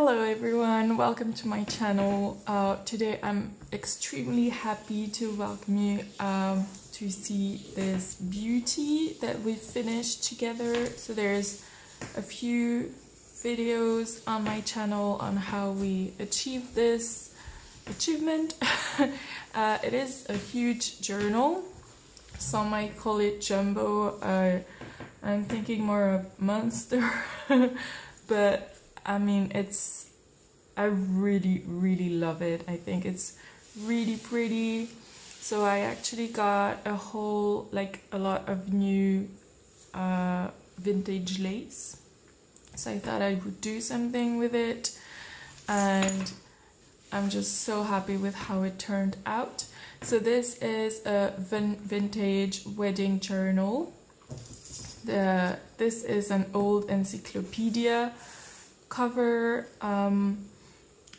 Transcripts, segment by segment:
Hello everyone, welcome to my channel. Today I'm extremely happy to welcome you to see this beauty that we finished together. So there's a few videos on my channel on how we achieved this achievement. It is a huge journal. Some might call it jumbo. I'm thinking more of monster, but I mean, I really love it. I think it's really pretty. So I actually got a lot of new vintage lace. So I thought I would do something with it, and I'm just so happy with how it turned out. So this is a vintage wedding journal. This is an old encyclopedia cover.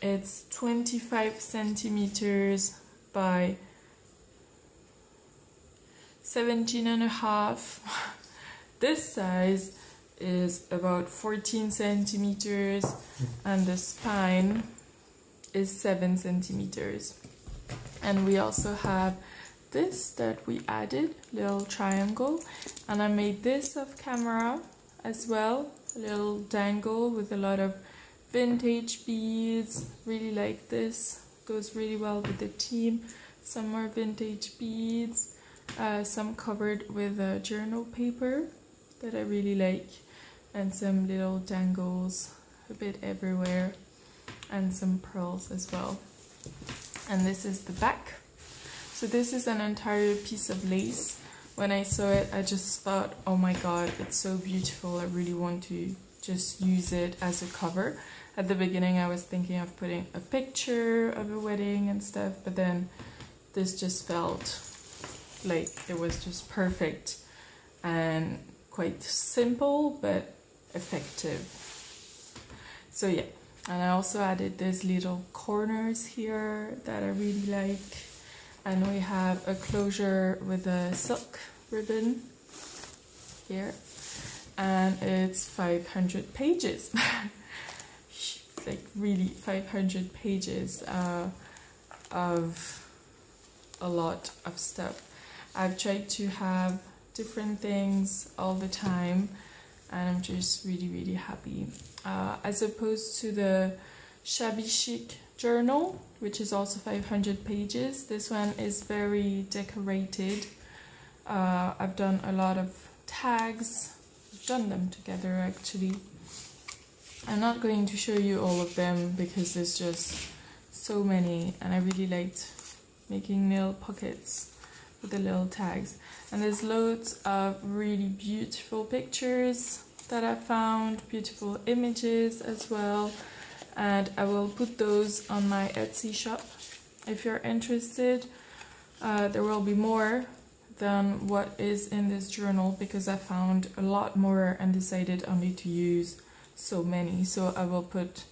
It's 25 centimeters by 17.5. This size is about 14 centimeters and the spine is 7 centimeters. And we also have this that we added, little triangle, and I made this off camera as well, a little dangle with a lot of vintage beads. Really like this, goes really well with the theme. Some more vintage beads, some covered with journal paper that I really like, and some little dangles a bit everywhere, and some pearls as well. And this is the back. So this is an entire piece of lace. When I saw it, I just thought, oh my god, it's so beautiful. I really want to just use it as a cover. At the beginning I was thinking of putting a picture of a wedding and stuff, but then this just felt like it was just perfect and quite simple but effective. So yeah, and I also added these little corners here that I really like. And we have a closure with a silk ribbon here, and it's 500 pages. Like really 500 pages of a lot of stuff. I've tried to have different things all the time, and I'm just really happy. As opposed to the shabby chic journal, which is also 500 pages, this one is very decorated. I've done a lot of tags. I've done them together actually. I'm not going to show you all of them because there's just so many, and I really liked making nail pockets with the little tags. And there's loads of really beautiful pictures that I found, beautiful images as well, and I will put those on my Etsy shop if you're interested. There will be more than what is in this journal because I found a lot more and decided only to use so many. So I will put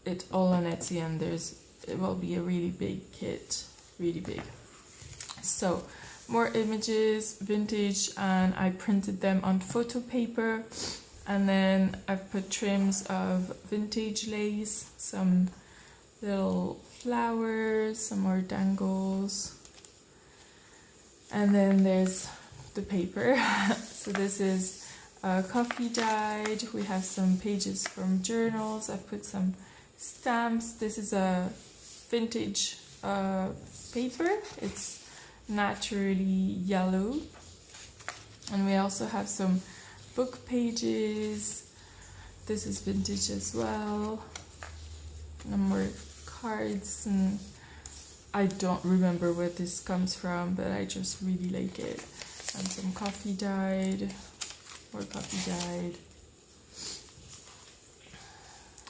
it all on Etsy, and it will be a really big kit, really big. So more images, vintage, and I printed them on photo paper. And then I've put trims of vintage lace, some little flowers, some more dangles. And then there's the paper. So this is coffee dyed. We have some pages from journals. I've put some stamps. This is a vintage paper. It's naturally yellow. And we also have some book pages. This is vintage as well. More cards, and I don't remember where this comes from, but I just really like it. And some coffee dyed, more coffee dyed,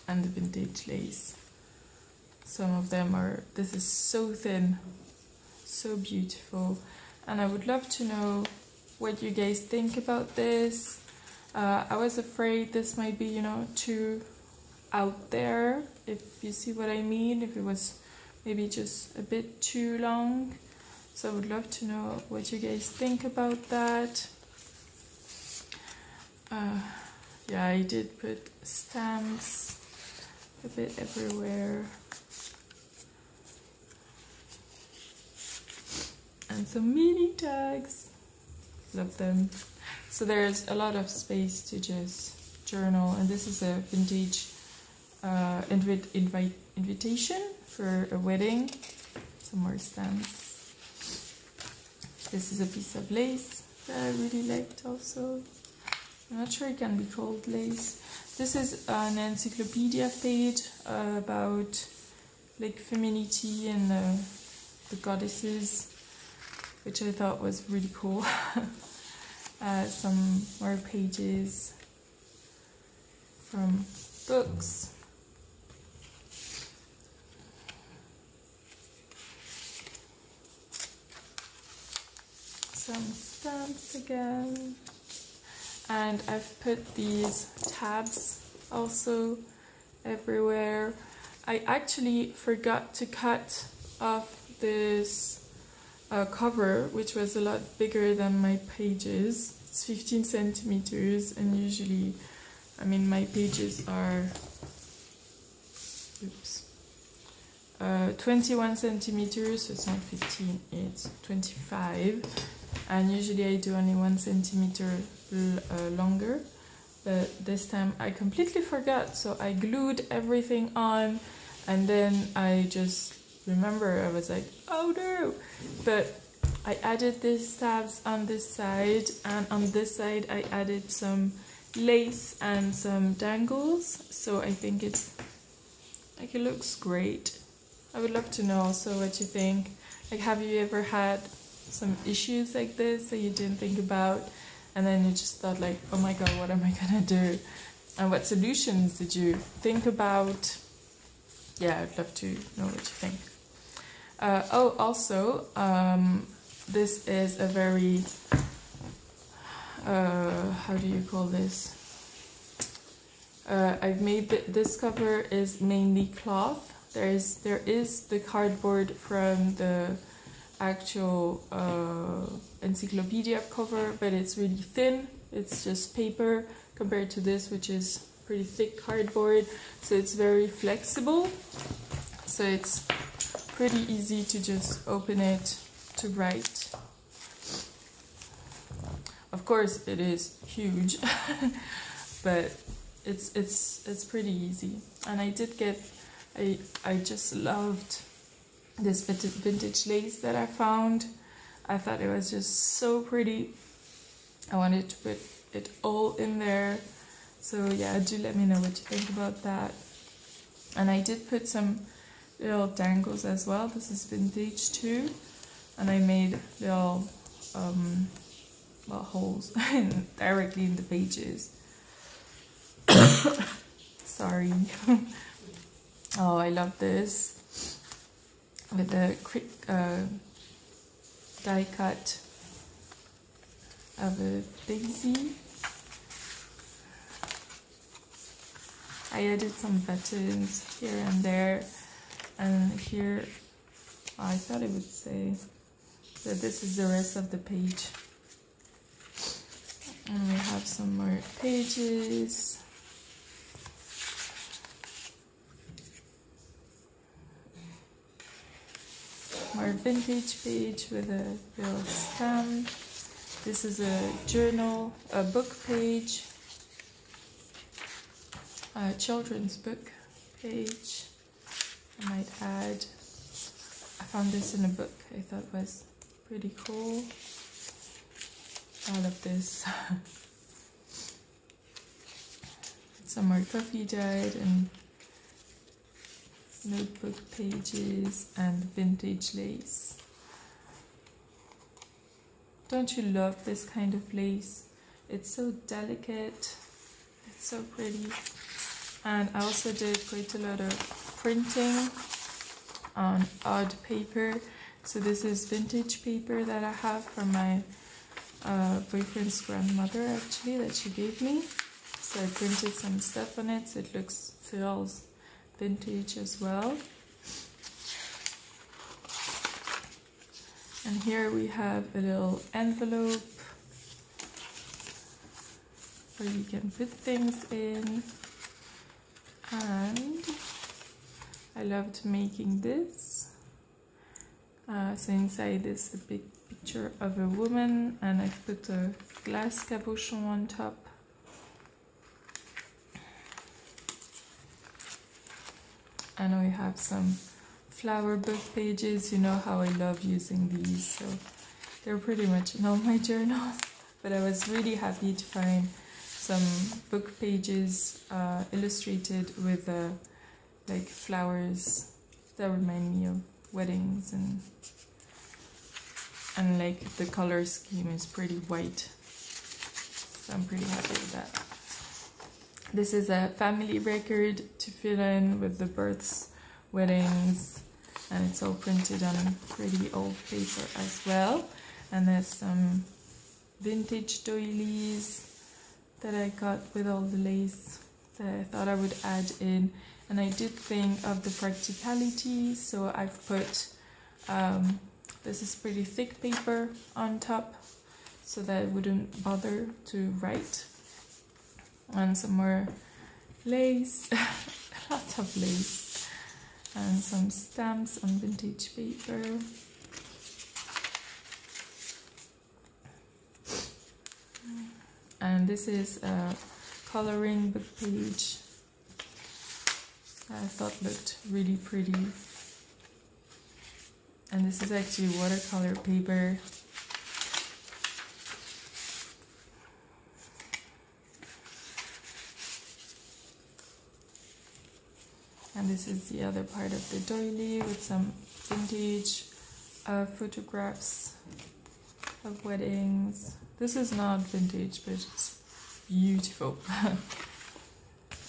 and the vintage lace. Some of them are, this is so thin, so beautiful, and I would love to know what you guys think about this. I was afraid this might be, you know, too out there, if you see what I mean, if it was maybe just a bit too long. So I would love to know what you guys think about that. Yeah, I did put stamps a bit everywhere. And some mini tags. Love them. So there's a lot of space to just journal, and this is a vintage invitation for a wedding. Some more stamps. This is a piece of lace that I really liked also. I'm not sure it can be called lace. This is an encyclopedia page about like femininity and the goddesses, which I thought was really cool. Some more pages from books. Some stamps again. And I've put these tabs also everywhere. I actually forgot to cut off this cover, which was a lot bigger than my pages. It's 15 centimeters, and usually, I mean, my pages are 21 centimeters, so it's not 15, it's 25. And usually I do only 1 centimeter longer, but this time I completely forgot, so I glued everything on, and then I just remember, I was like, oh no! But I added these tabs on this side, and on this side I added some lace and some dangles, so I think it's like, it looks great. I would love to know also what you think. Like, have you ever had some issues like this that you didn't think about, and then you just thought like, oh my god, what am I gonna do? And what solutions did you think about? Yeah, I'd love to know what you think. Oh, also, this is a very, how do you call this? I've made this cover is mainly cloth. There is the cardboard from the actual encyclopedia cover, but it's really thin. It's just paper compared to this, which is pretty thick cardboard. So it's very flexible. So it's pretty easy to just open it to write. Of course, it is huge, but it's pretty easy. And I did get, I just loved this vintage lace that I found. I thought it was just so pretty. I wanted to put it all in there. So yeah, do let me know what you think about that. And I did put some little dangles as well. This is vintage too. And I made little well, holes directly in the pages. Sorry. Oh, I love this. With a quick die cut of a daisy. I added some buttons here and there, and here, oh, I thought it would say that this is the rest of the page. And we have some more pages. More vintage page with a little stamp. This is a journal, a book page, a children's book page. I might add. I found this in a book I thought was pretty cool. All of this. Some more coffee dyed and notebook pages and vintage lace. Don't you love this kind of lace? It's so delicate, it's so pretty. And I also did quite a lot of printing on odd paper. So this is vintage paper that I have from my boyfriend's grandmother, actually, that she gave me. So I printed some stuff on it so it feels vintage as well. And here we have a little envelope where you can put things in, and loved making this. So inside is a big picture of a woman, and I've put a glass cabochon on top. And we have some flower book pages. You know how I love using these, so they're pretty much in all my journals. But I was really happy to find some book pages illustrated with like flowers that remind me of weddings, and like the color scheme is pretty white, so I'm pretty happy with that. This is a family record to fill in with the births, weddings, and it's all printed on pretty old paper as well. And there's some vintage doilies that I got with all the lace that I thought I would add in. And I did think of the practicality, so I've put this is pretty thick paper on top so that it wouldn't bother to write. And some more lace, a lot of lace, and some stamps on vintage paper. And this is a coloring book page I thought looked really pretty. And this is actually watercolor paper. And this is the other part of the doily with some vintage photographs of weddings. This is not vintage, but it's beautiful.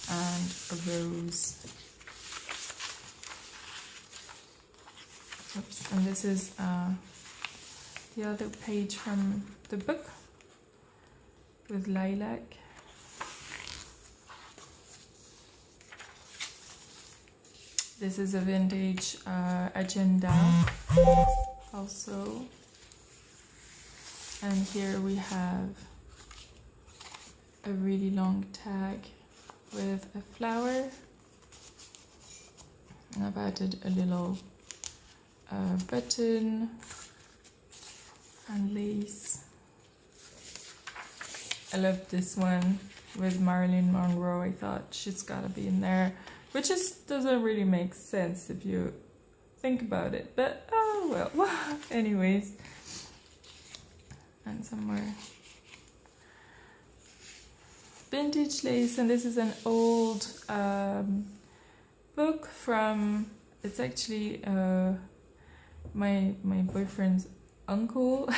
And a rose. Oops. And this is the other page from the book with lilac. This is a vintage agenda also. And here we have a really long tag with a flower. And I've added a little button and lace. I love this one with Marilyn Monroe. I thought she's gotta be in there, which just doesn't really make sense if you think about it, but oh well. Anyways, and some more vintage lace. And this is an old book from, it's actually my boyfriend's uncle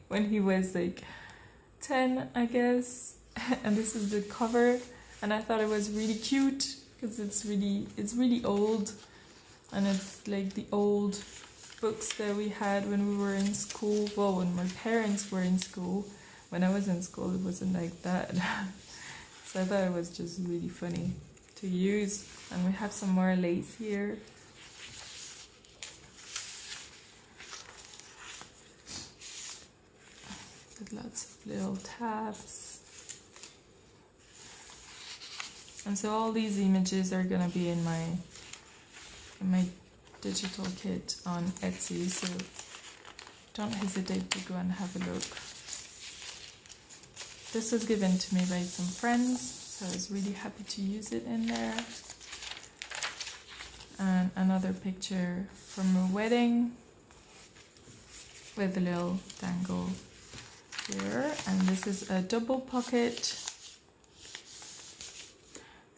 when he was like 10, I guess. And this is the cover, and I thought it was really cute because it's really old, and it's like the old books that we had when we were in school. Well, when my parents were in school. When I was in school, it wasn't like that. So I thought it was just really funny to use. And we have some more lace here. With lots of little tabs. And so all these images are gonna be in my digital kit on Etsy, so don't hesitate to go and have a look. This was given to me by some friends, so I was really happy to use it in there. And another picture from a wedding with a little dangle here. And this is a double pocket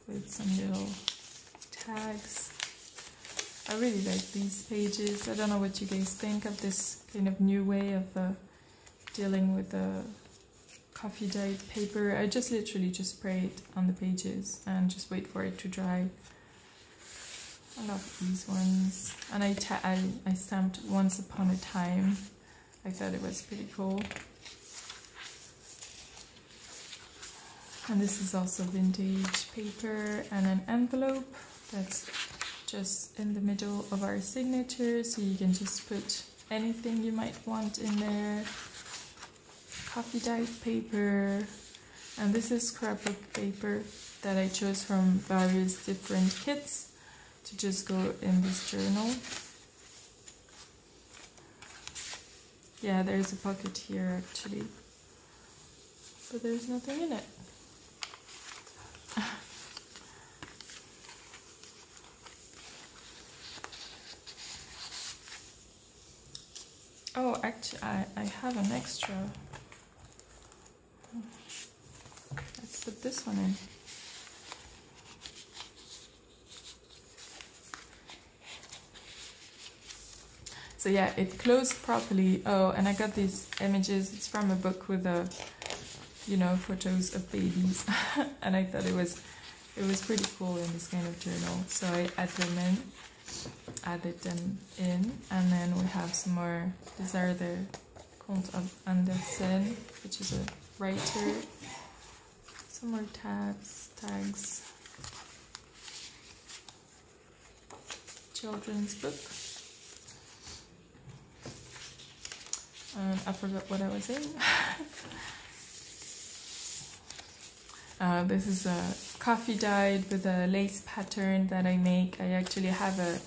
with some little tags. I really like these pages. I don't know what you guys think of this kind of new way of dealing with the coffee dyed paper. I just literally just spray it on the pages and just wait for it to dry. I love these ones. And I stamped Once Upon a Time. I thought it was pretty cool. And this is also vintage paper and an envelope that's just in the middle of our signature, so you can just put anything you might want in there. Coffee dyed paper, and this is scrapbook paper that I chose from various different kits to to just go in this journal. Yeah, there's a pocket here actually, but there's nothing in it. Oh, actually, I have an extra. Let's put this one in. So yeah, it closed properly. Oh, and I got these images. It's from a book with you know, photos of babies, and I thought it was pretty cool in this kind of journal. So I added them in, and then we have some more. These are the Count of Andersen, which is a writer. Some more tags. Children's book. I forgot what I was saying. This is a coffee dyed with a lace pattern that I make. I actually have a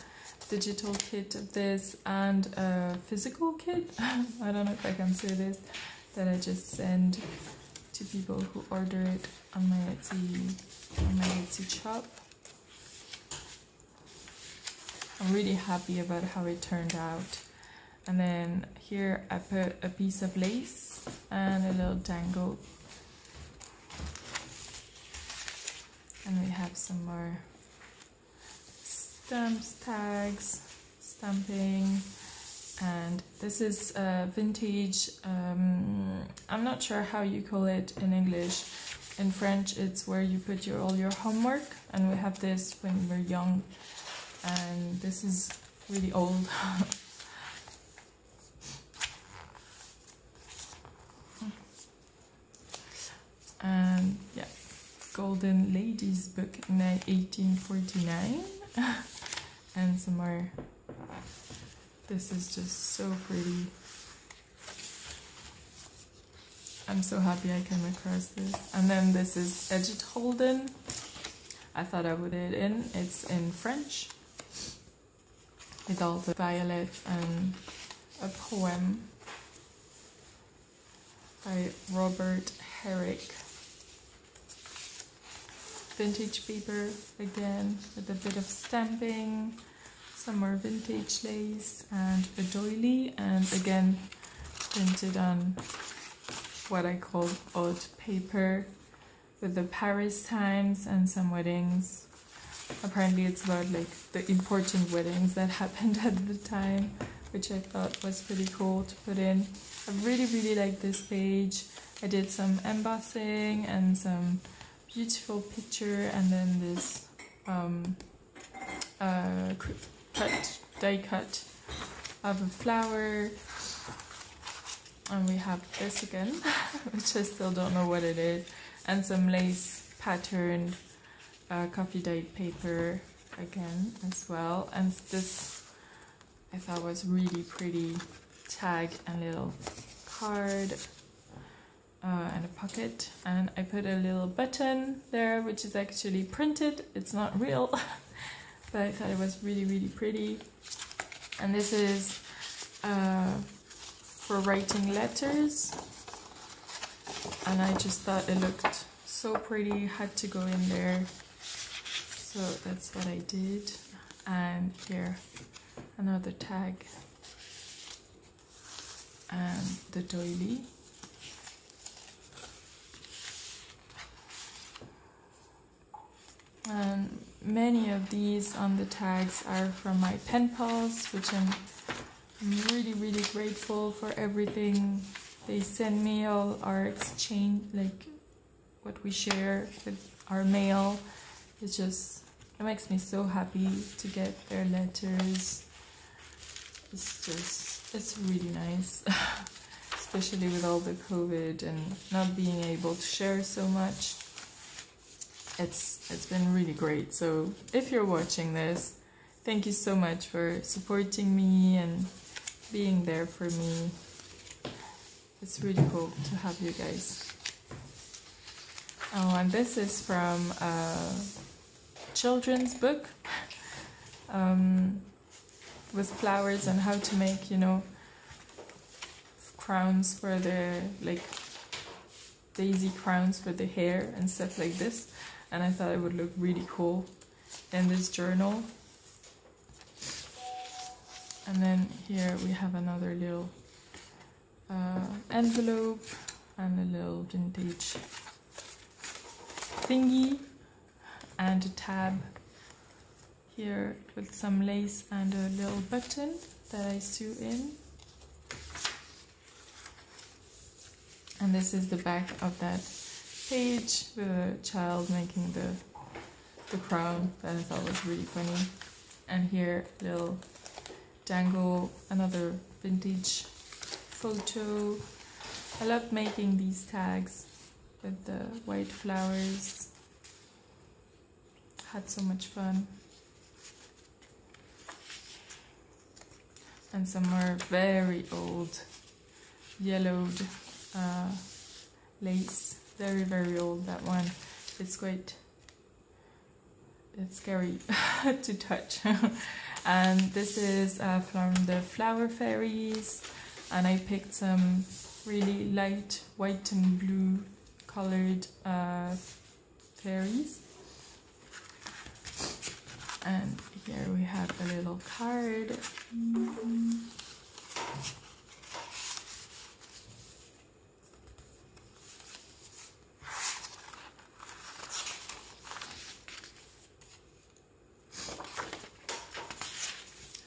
digital kit of this and a physical kit. I don't know if I can say this, that I just send to people who order it on my Etsy shop. I'm really happy about how it turned out. And then here I put a piece of lace and a little dangle. And we have some more stamps, tags, stamping. And this is vintage, I'm not sure how you call it in English. In French it's where you put all your homework, and we have this when we're young, and this is really old. And yeah, Golden Ladies book in 1849. And some more. This is just so pretty. I'm so happy I came across this. And then this is Edith Holden. I thought I would put it in. It's in French with all the violets and a poem by Robert Herrick. Vintage paper again with a bit of stamping, some more vintage lace and a doily, and again printed on what I call old paper with the Paris Times and some weddings. Apparently it's about like the important weddings that happened at the time, which I thought was pretty cool to put in. I really like this page. I did some embossing and some beautiful picture, and then this die cut of a flower, and we have this again, which I still don't know what it is, and some lace patterned coffee dyed paper again as well. And this I thought was really pretty tag and little card. And a pocket, and I put a little button there, which is actually printed. It's not real, but I thought it was really pretty. And this is for writing letters, and I just thought it looked so pretty, had to go in there, so that's what I did. And here another tag and the doily. And many of these on the tags are from my pen pals, which I'm really grateful for everything they send me, all our exchange, like what we share with our mail. It makes me so happy to get their letters. It's really nice, especially with all the COVID and not being able to share so much. It's been really great. So if you're watching this, thank you so much for supporting me and being there for me. It's really cool to have you guys. Oh, and this is from a children's book. with flowers and how to make, you know, crowns for their, like daisy crowns for the hair and stuff like this, and I thought it would look really cool in this journal. And then here we have another little envelope and a little vintage thingy and a tab here with some lace and a little button that I sew in. And this is the back of that page with a child making the crown that I thought was really funny. And here, little dangle, another vintage photo. I love making these tags with the white flowers. Had so much fun. And some more very old yellowed lace, very old, that one. It's scary to touch. And this is from the Flower Fairies, and I picked some really light white and blue colored fairies. And here we have a little card.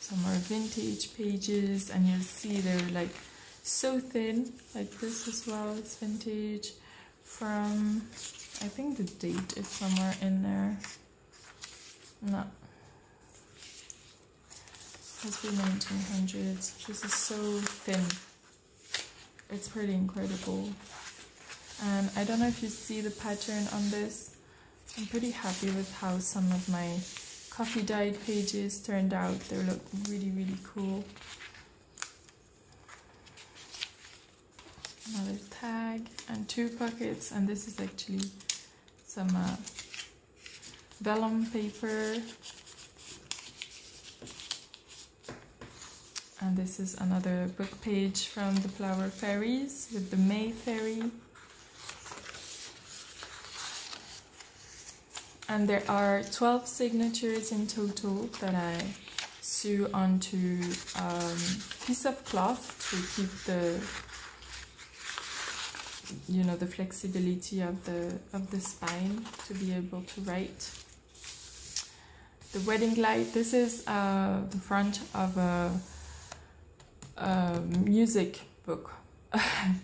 Some more vintage pages, and you'll see they're like so thin, like this as well. It's vintage from, I think the date is somewhere in there. No, must be 1900s. This is so thin. It's pretty incredible. And I don't know if you see the pattern on this. I'm pretty happy with how some of my coffee dyed pages turned out. They look really cool. Another tag and 2 pockets, and this is actually some vellum paper. And this is another book page from the Flower Fairies with the May Fairy. And there are 12 signatures in total that I sew onto a piece of cloth to keep the, you know, the flexibility of the spine to be able to write. The wedding light. This is the front of a music book. I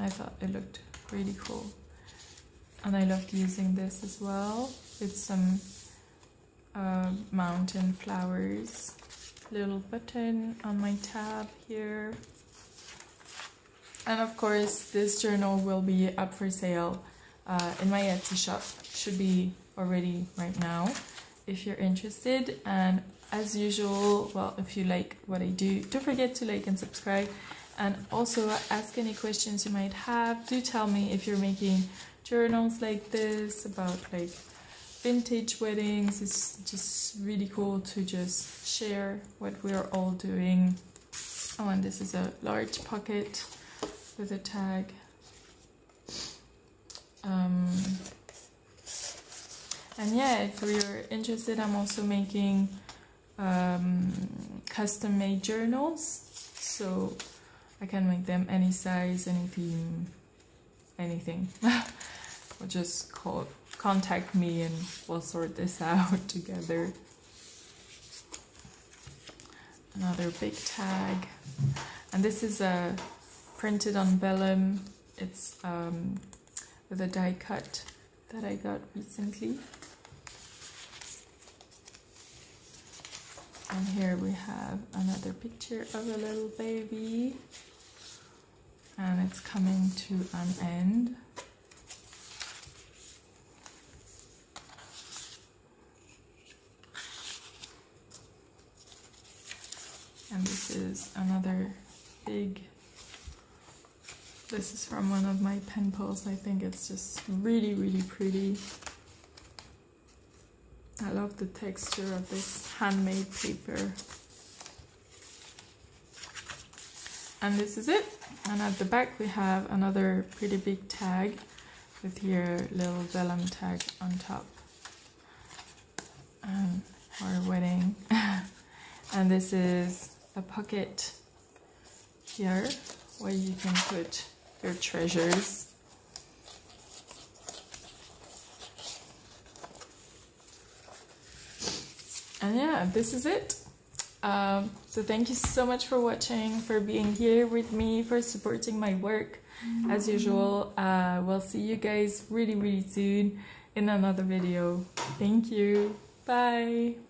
thought it looked really cool. And I loved using this as well with some mountain flowers. Little button on my tab here. And of course, this journal will be up for sale in my Etsy shop. Should be already right now if you're interested. And as usual, well, if you like what I do, don't forget to like and subscribe. And also ask any questions you might have. Do tell me if you're making journals like this about like vintage weddings. It's just really cool to just share what we're all doing. Oh, and this is a large pocket with a tag. And yeah, if you're interested, I'm also making custom made journals, so I can make them any size, any theme, anything. Or just contact me and we'll sort this out together. Another big tag, and this is printed on vellum. It's with a die cut that I got recently. And here we have another picture of a little baby, and it's coming to an end. And this is another big, this is from one of my pen pals. I think it's just really pretty. I love the texture of this handmade paper. And this is it. And at the back we have another pretty big tag with here little vellum tag on top. And our wedding. And this is a pocket here where you can put your treasures. And yeah, this is it. So thank you so much for watching, for being here with me, for supporting my work. As usual, we'll see you guys really soon in another video. Thank you. Bye.